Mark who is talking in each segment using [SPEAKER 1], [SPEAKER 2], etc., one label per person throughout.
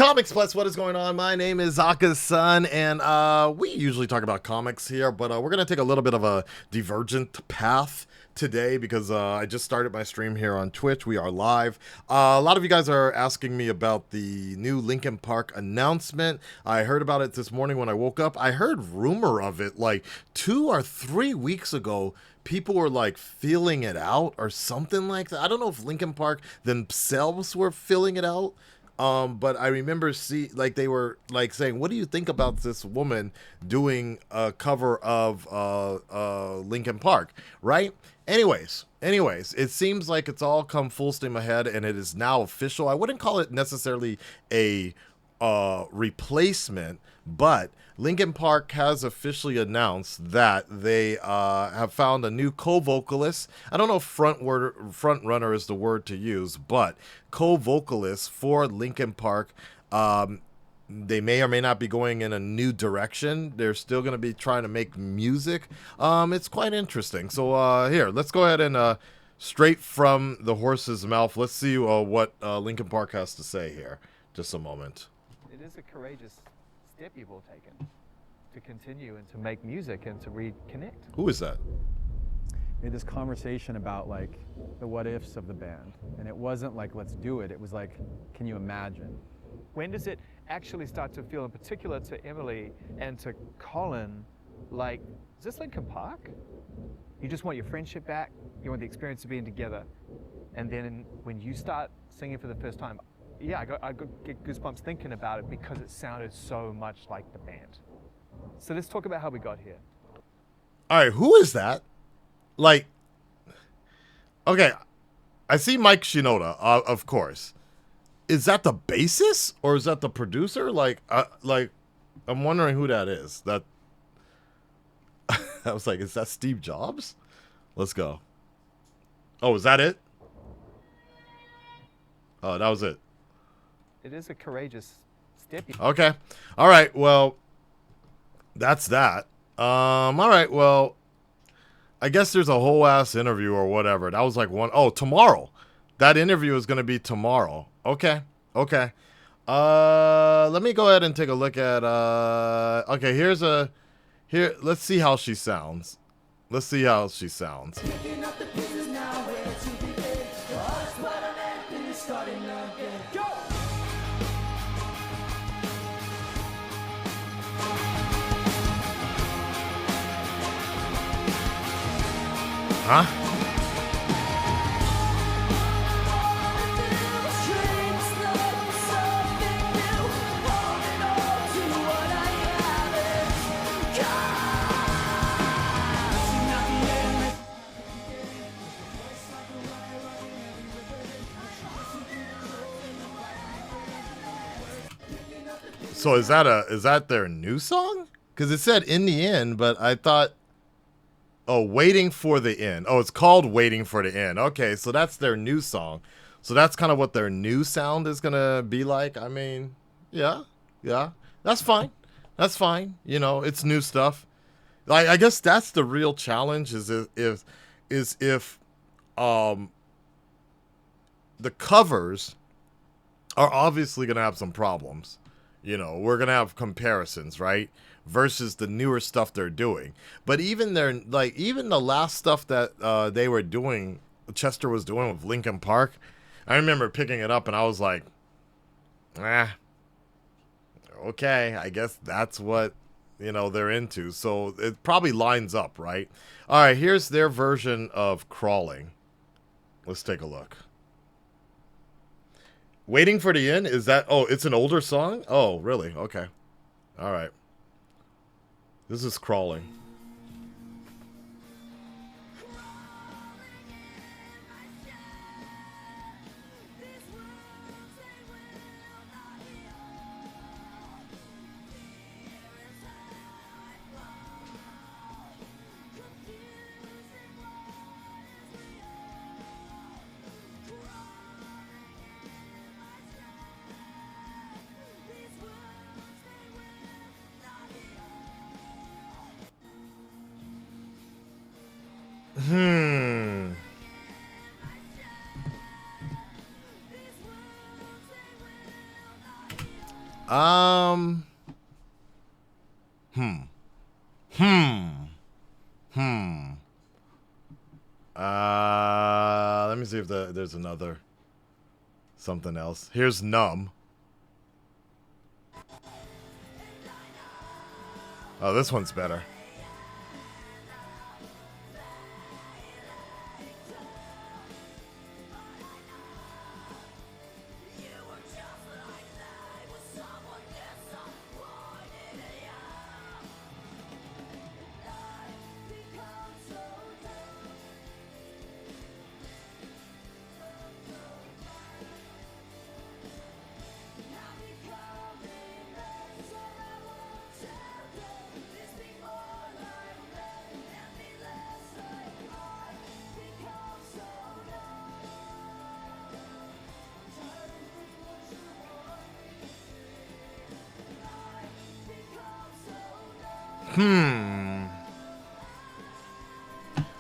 [SPEAKER 1] Comics Plus, what is going on? My name is Zaka's son, and we usually talk about comics here, but we're going to take a little bit of a divergent path today because I just started my stream here on Twitch. We are live. A lot of you guys are asking me about the new Linkin Park announcement. I heard about it this morning when I woke up. I heard rumor of it like 2 or 3 weeks ago. People were like feeling it out or something like that. I don't know if Linkin Park themselves were feeling it out. But I remember they were like saying, "What do you think about this woman doing a cover of Linkin Park?" Right? Anyways, it seems like it's all come full steam ahead, and it is now official. I wouldn't call it necessarily a replacement, but Linkin Park has officially announced that they have found a new co-vocalist. I don't know if front runner is the word to use, but co-vocalist for Linkin Park. They may or may not be going in a new direction. They're still going to be trying to make music. It's quite interesting. So here, let's go ahead and straight from the horse's mouth. Let's see what Linkin Park has to say here. Just a moment.
[SPEAKER 2] It is a courageous step you've all taken to continue and to make music and to reconnect.
[SPEAKER 1] Who is that?
[SPEAKER 3] We had this conversation about like the what ifs of the band, and it wasn't like let's do it. It was like, can you imagine?
[SPEAKER 2] When does it actually start to feel, in particular to Emily and to Colin, like, is this Linkin Park? You just want your friendship back, you want the experience of being together, and then when you start singing for the first time, yeah, I get goosebumps thinking about it because it sounded so much like the band. So let's talk about how we got here.
[SPEAKER 1] All right, who is that? Like, okay, I see Mike Shinoda, of course. Is that the bassist or is that the producer? Like, I'm wondering who that is. That I was like, is that Steve Jobs? Let's go. Oh, is that it? Oh, that was it.
[SPEAKER 2] It is a courageous step.
[SPEAKER 1] Okay. All right. Well, that's that. All right. Well, I guess there's a whole ass interview or whatever. That was like tomorrow. That interview is going to be tomorrow. Okay. Let me go ahead and take a look at, okay, let's see how she sounds. Huh? So is that their new song? Because it said in the end, but I thought, waiting for the end. Oh, it's called Waiting for the End. Okay, so that's their new song. So that's kind of what their new sound is gonna be like. I mean, yeah, that's fine. You know, it's new stuff. Like, I guess that's the real challenge is if the covers are obviously gonna have some problems. You know, we're going to have comparisons, right? Versus the newer stuff they're doing. But even the last stuff that they were doing, Chester was doing with Linkin Park, I remember picking it up and I was like, okay, I guess that's what, they're into. So it probably lines up, right? All right, here's their version of Crawling. Let's take a look. Waiting for the End? Is that... Oh, it's an older song? Oh, really? Okay. All right. This is Crawling. Um. Hmm. Hmm. Hmm. Let me see if there's another something else. Here's Numb. Oh, this one's better.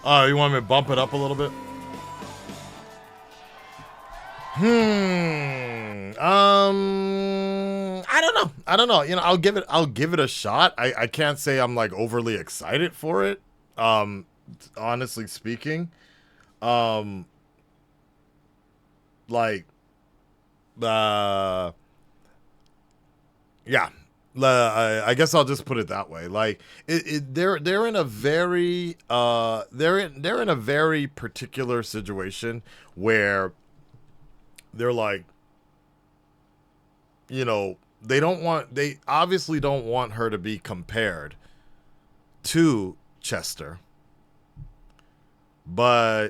[SPEAKER 1] Oh, you want me to bump it up a little bit? I don't know. You know, I'll give it a shot. I can't say I'm like overly excited for it. Honestly speaking. Like yeah. I guess I'll just put it that way. Like they're in a very they're in a very particular situation where they're like, you know, they obviously don't want her to be compared to Chester, but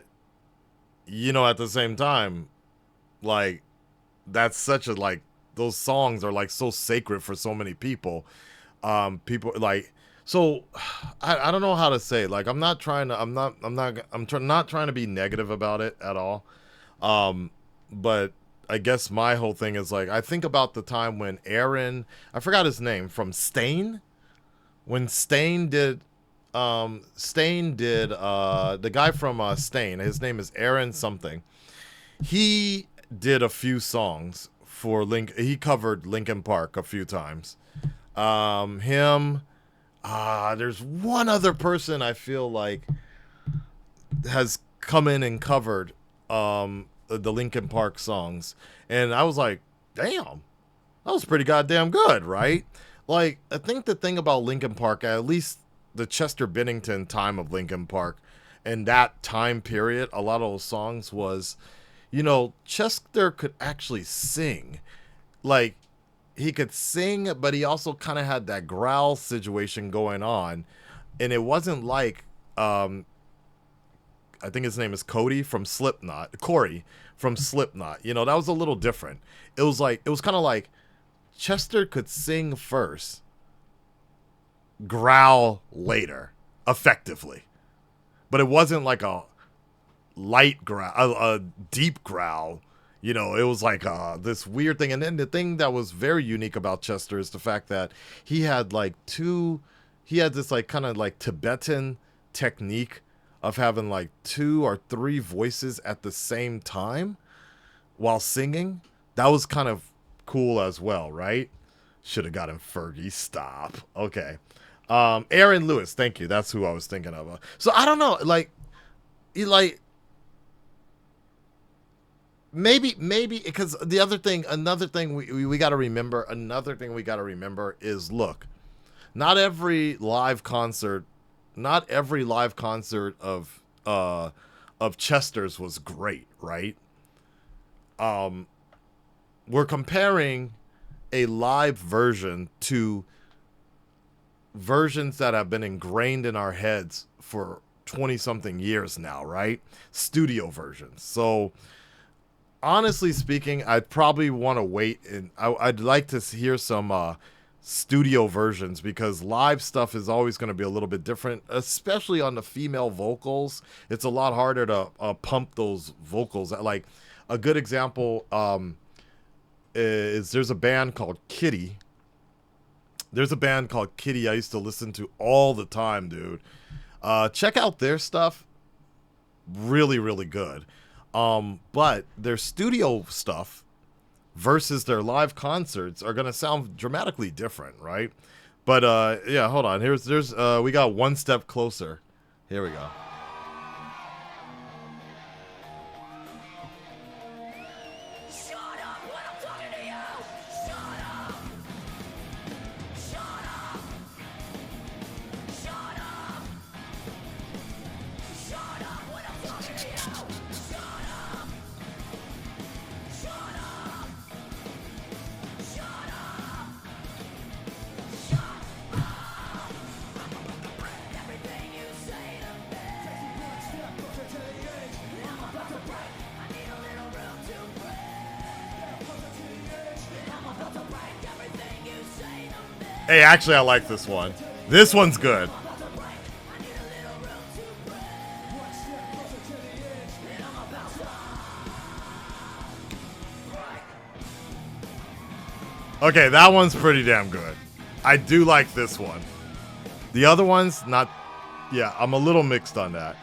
[SPEAKER 1] you know, at the same time, like that's such a like those songs are like so sacred for so many people. People like so I don't know how to say it. Like I'm not trying to be negative about it at all. But I guess my whole thing is like I think about the time when Aaron, I forgot his name, from Stain, when Stain did the guy from Stain, his name is Aaron something. He did a few songs for he covered Linkin Park a few times. There's one other person I feel like has come in and covered the Linkin Park songs, and I was like, damn, that was pretty goddamn good, right? Like, I think the thing about Linkin Park, at least the Chester Bennington time of Linkin Park, and that time period, a lot of those songs was, you know, Chester could actually sing. Like, he could sing, but he also kind of had that growl situation going on, and it wasn't like I think his name is Corey from Slipknot. You know, that was a little different. It was kind of like Chester could sing first, growl later, effectively. But it wasn't like a light growl, a deep growl. You know, it was like this weird thing. And then the thing that was very unique about Chester is the fact that he had this like kind of like Tibetan technique of having like 2 or 3 voices at the same time while singing. That was kind of cool as well, right? Should have gotten Fergie. Stop. Okay. Aaron Lewis. Thank you. That's who I was thinking of. So I don't know. Maybe because another thing we got to remember is, look, not every live concert of Chester's was great, right? We're comparing a live version to versions that have been ingrained in our heads for 20 something years now, right? Studio versions. So honestly speaking, I'd probably want to wait, and I'd like to hear some studio versions, because live stuff is always going to be a little bit different, especially on the female vocals. It's a lot harder to pump those vocals. Like a good example is there's a band called Kitty. I used to listen to all the time, dude. Check out their stuff. Really, really good. But their studio stuff, versus their live concerts are gonna sound dramatically different, right? But yeah, hold on. There's we got One Step Closer. Here we go. Hey, actually, I like this one. This one's good. Okay, that one's pretty damn good. I do like this one. The other one's not... Yeah, I'm a little mixed on that.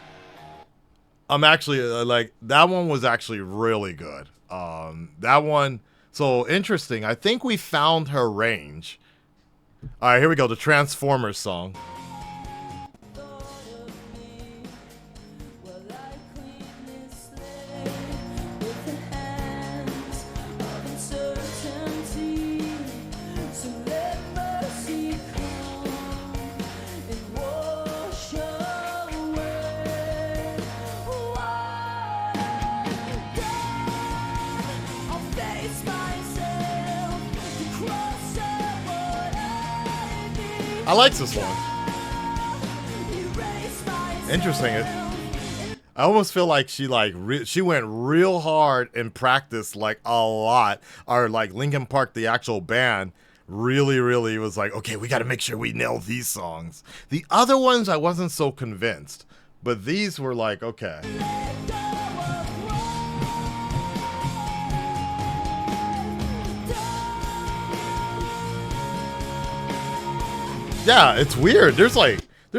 [SPEAKER 1] I'm actually, like, that one was actually really good. That one... So, interesting. I think we found her range. All right, here we go. The Transformers song. I like this one. Interesting. I almost feel like she she went real hard and practiced like a lot. Or like Linkin Park, the actual band, really was like, okay, we got to make sure we nail these songs. The other ones I wasn't so convinced, but these were like, okay. Yeah, it's weird. There's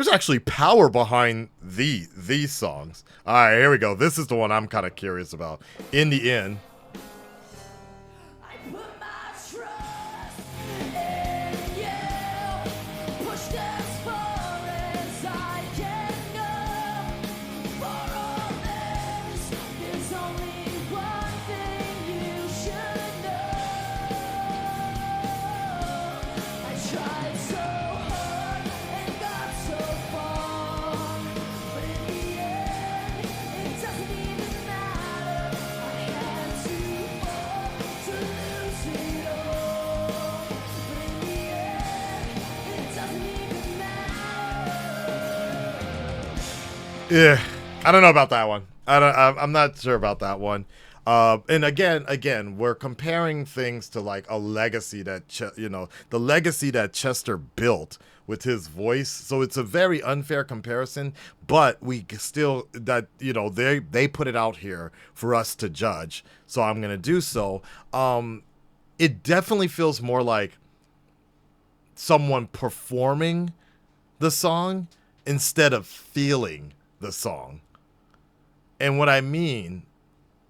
[SPEAKER 1] actually power behind these songs. All right, here we go. This is the one I'm kind of curious about. In the End. Yeah, I don't know about that one. I'm not sure about that one. And again, we're comparing things to like a legacy that the legacy that Chester built with his voice. So it's a very unfair comparison, but we still they put it out here for us to judge. So I'm gonna do so. It definitely feels more like someone performing the song instead of feeling the song. And what I mean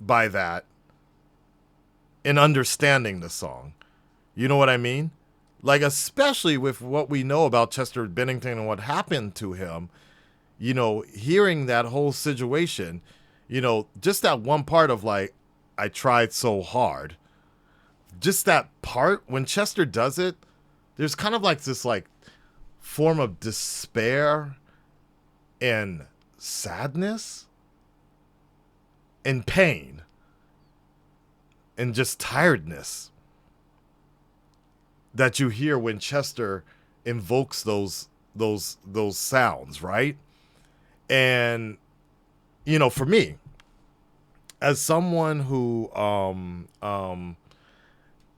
[SPEAKER 1] by that, in understanding the song, you know what I mean? Like, especially with what we know about Chester Bennington and what happened to him, hearing that whole situation, just that one part of like, I tried so hard. Just that part, when Chester does it, there's kind of like this like form of despair and sadness and pain and just tiredness that you hear when Chester invokes those sounds, right? And for me, as someone who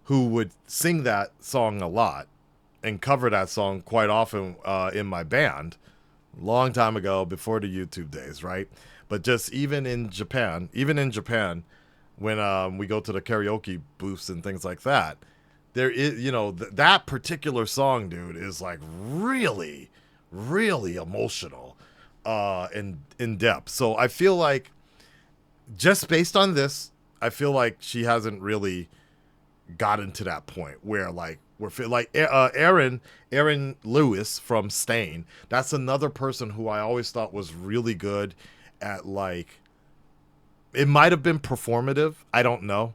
[SPEAKER 1] would sing that song a lot and cover that song quite often in my band, long time ago, before the YouTube days, right? But just even in Japan, when we go to the karaoke booths and things like that, there is, that particular song, dude, is like really emotional and in depth. So I feel like, just based on this, I feel like she hasn't really gotten to that point where like Aaron Lewis from Stain. That's another person who I always thought was really good at, like, it might have been performative, I don't know,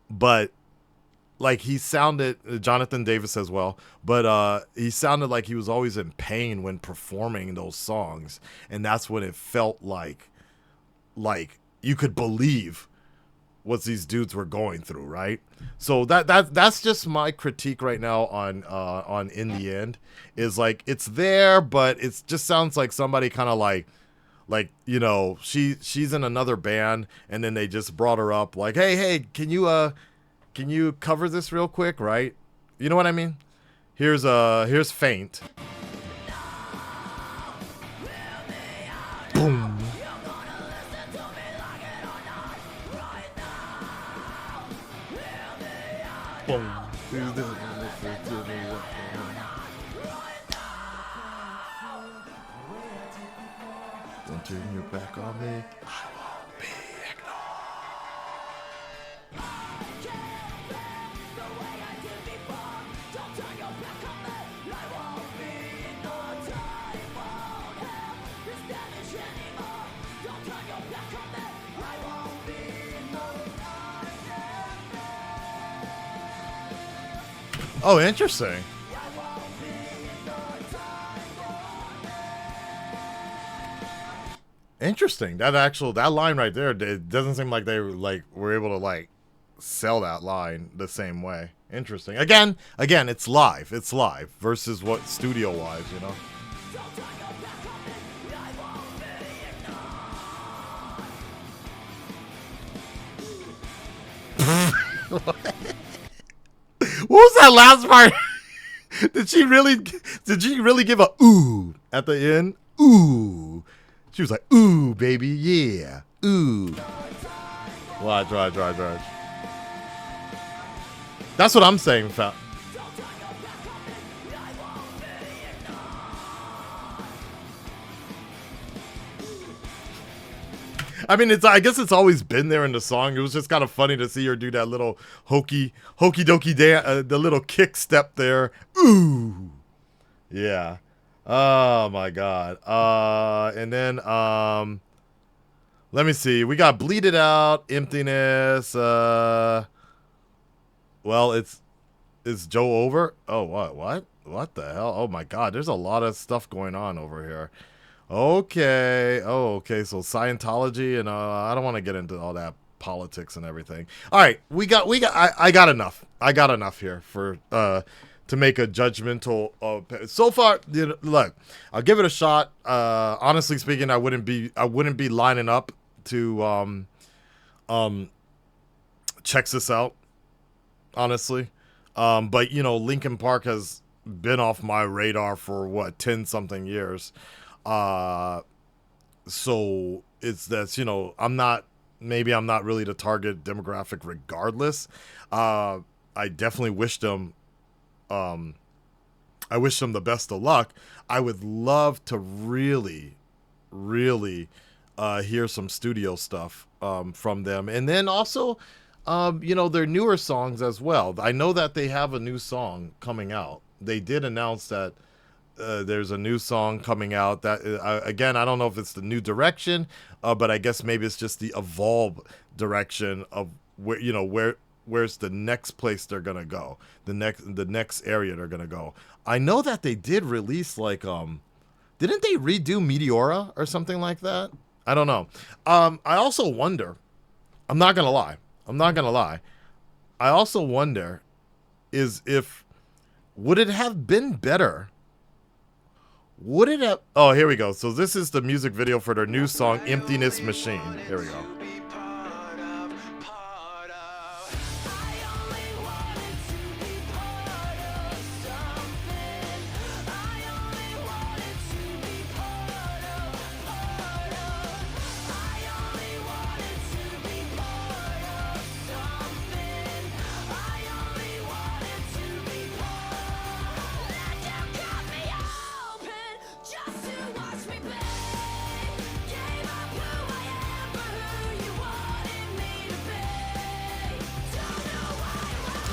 [SPEAKER 1] but like he sounded, Jonathan Davis as well, but he sounded like he was always in pain when performing those songs, and that's when it felt like you could believe what these dudes were going through, right? So that's just my critique right now on In the End, is like it's there, but it just sounds like somebody kind of like you know, she's in another band and then they just brought her up like, hey, can you cover this real quick, right? You know what I mean? Here's Faint. Boom. Boom. Don't turn your back on me. I won't be ignored. Oh, interesting. Interesting. That line right there, it doesn't seem like they were able to like sell that line the same way. Interesting. Again, it's live. It's live versus what studio wise, you know. What was that last part? Did she really give a ooh at the end? Ooh. She was like, ooh, baby, yeah, ooh. Watch. That's what I'm saying, fam. I mean, I guess it's always been there in the song. It was just kind of funny to see her do that little hokey dokey dance, the little kick step there. Ooh, yeah. Oh my God. And then let me see. We got Bleed It Out, Emptiness. Well, it's Joe over? Oh, what the hell? Oh my God. There's a lot of stuff going on over here. Okay. Oh, okay. So Scientology, and I don't want to get into all that politics and everything. All right, I got enough. I got enough here for to make a judgmental. So far, you know, look, I'll give it a shot. Honestly speaking, I wouldn't be lining up to check this out. Honestly, but you know, Linkin Park has been off my radar for what 10-something years. So that's, you know, I'm not really the target demographic regardless. I definitely wish them the best of luck. I would love to really hear some studio stuff from them, and then also you know, their newer songs as well. I know that they have a new song coming out. They did announce that there's a new song coming out that again, I don't know if it's the new direction, but I guess maybe it's just the evolve direction of where, you know, where's the next place they're gonna go, the next area they're gonna go. I know that they did release like didn't they redo Meteora or something like that? I don't know. I also wonder, I'm not gonna lie, I also wonder would it have been better? Would it have? Oh, here we go. So this is the music video for their new song, Emptiness Machine. Here we go.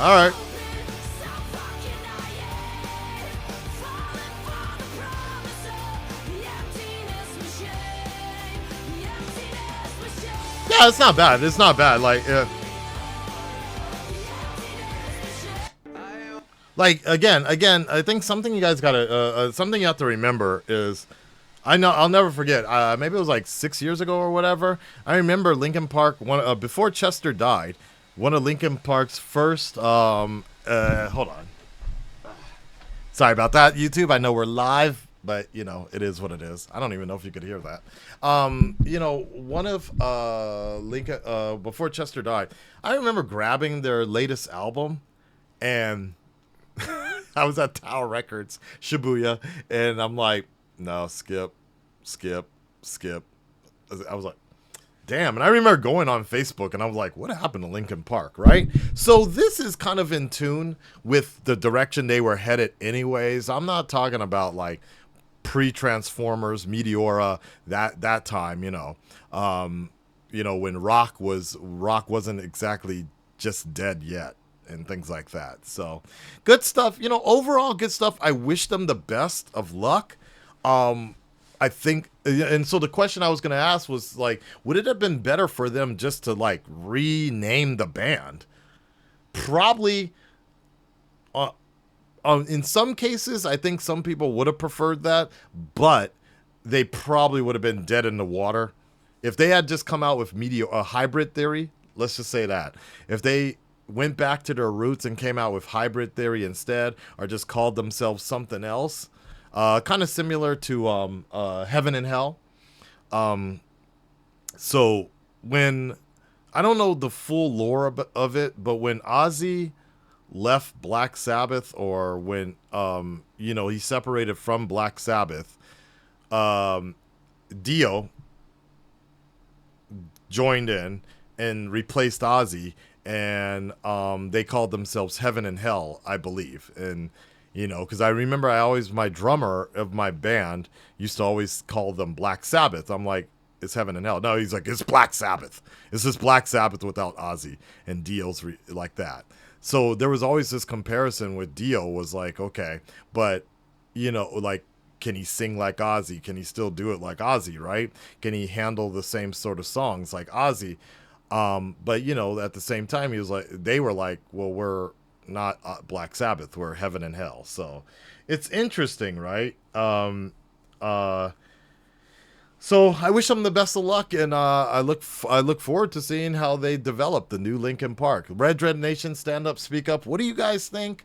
[SPEAKER 1] All right. Yeah, it's not bad. It's not bad. Like again, I think something you guys gotta, something you have to remember is, I know I'll never forget. Maybe it was like 6 years ago or whatever. I remember Linkin Park before Chester died. One of Linkin Park's first. Hold on. Sorry about that, YouTube. I know we're live, but you know it is what it is. I don't even know if you could hear that. You know, one of Linkin before Chester died, I remember grabbing their latest album, and I was at Tower Records, Shibuya, and I'm like, no, skip. I was like, damn. And I remember going on Facebook and I was like, what happened to Linkin Park, right? So this is kind of in tune with the direction they were headed anyways. I'm not talking about like pre-Transformers, Meteora, that time, you know, when rock wasn't exactly just dead yet and things like that. So good stuff, you know, overall good stuff. I wish them the best of luck. I think, and so the question I was going to ask was like, would it have been better for them just to like rename the band? Probably. In some cases, I think some people would have preferred that, but they probably would have been dead in the water if they had just come out with a hybrid theory. Let's just say that if they went back to their roots and came out with hybrid theory instead, or just called themselves something else. Kind of similar to Heaven and Hell. So when, I don't know the full lore of it, but when Ozzy left Black Sabbath, or when he separated from Black Sabbath, Dio joined in and replaced Ozzy, and they called themselves Heaven and Hell, I believe. And you know, because I remember my drummer of my band used to always call them Black Sabbath. I'm like, it's Heaven and Hell. No, he's like, it's Black Sabbath. It's just Black Sabbath without Ozzy, and Dio's like that. So there was always this comparison with Dio was like, okay, but, you know, like, can he sing like Ozzy? Can he still do it like Ozzy, right? Can he handle the same sort of songs like Ozzy? But, you know, at the same time, they were like, well, we're not Black Sabbath, we're Heaven and Hell. So it's interesting, right? So I wish them the best of luck, and I look forward to seeing how they develop the new Linkin Park. Red Dread Nation, stand up, speak up. What do you guys think?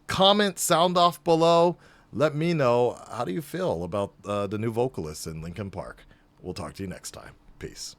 [SPEAKER 1] Comment, sound off below. Let me know, how do you feel about the new vocalist in Linkin Park? We'll talk to you next time. Peace.